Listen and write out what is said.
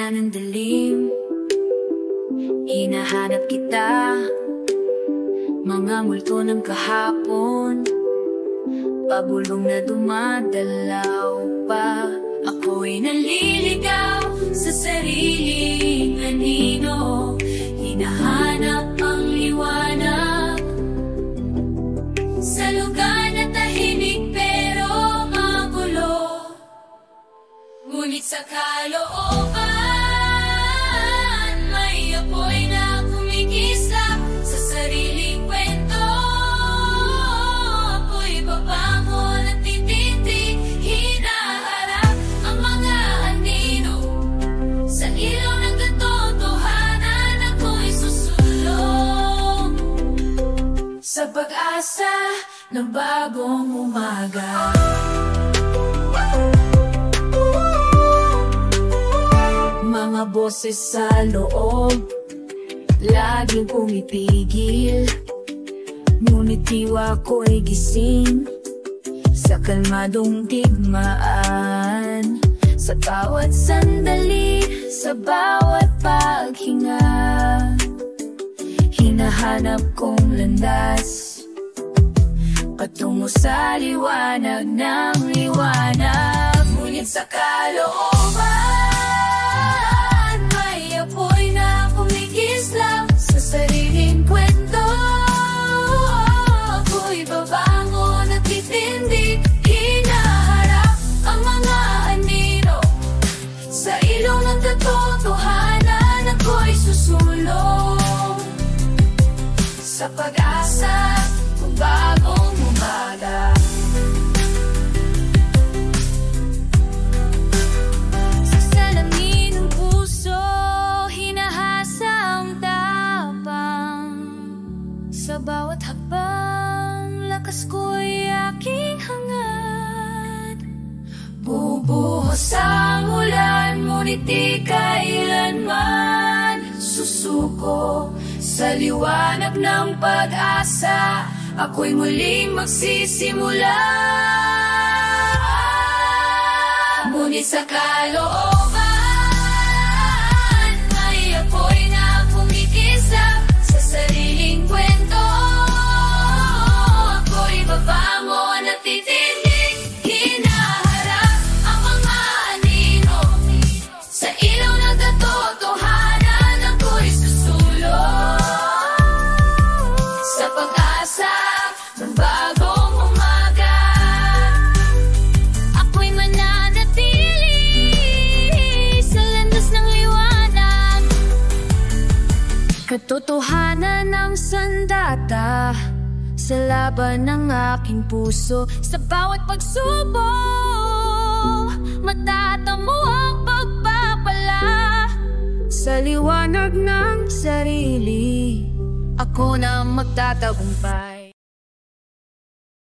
gitna ng dilim, hinahanap kita. Mga multo ng kahapon, pabulong na dumadalaw pa. Ako'y naliligaw sa sariling anino, hinahanap ang liwanag sa lugar na tahimik pero magulo. Ngunit sa kalooban, may apoy na kumikislap sa sariling kwento. Ako'y babangon at titindig, hinaharap ang mga anino. Sa ilaw ng katotohanan, ako'y susulong sa pag-asa ng bagong umaga. Mga boses sa loob, laging pumipigil, ngunit diwa ko'y gising sa kalmadong digmaan. Sa bawat sandali, sa bawat paghinga, hinahanap kong landas patungo sa liwanag ng liwanag. Ngunit sa kalooban, may apoy na kumikislap sa sariling kwento. Ako'y babangon at titindig, hinaharap ang mga anino. Sa ilaw ng katotohanan, ako'y susulong sa pag-asa ng bagong umaga. Sa salamin ng puso, hinahasa ang tapang. Sa bawat hakbang, lakas ko'y aking hangad. Bubuhos ang ulan, ngunit di kailanman susuko sa liwanag ng pag-asa. Ako'y muling magsisimula. Ngunit sa kalooban, may apoy na kumikislap sa sariling kwento. Ako'y babangon at titindig, hinaharap ang mga anino. Sa ilaw ng katotohanan, ako'y susulong sa pag-asa ng bagong umaga. Ako'y mananatili sa landas ng liwanag, katotohanan ng sandata sa laban ng aking puso. Sa bawat pagsubok, matatamo ang pagpapala. Sa liwanag ng sarili, ako na magtatagumpay.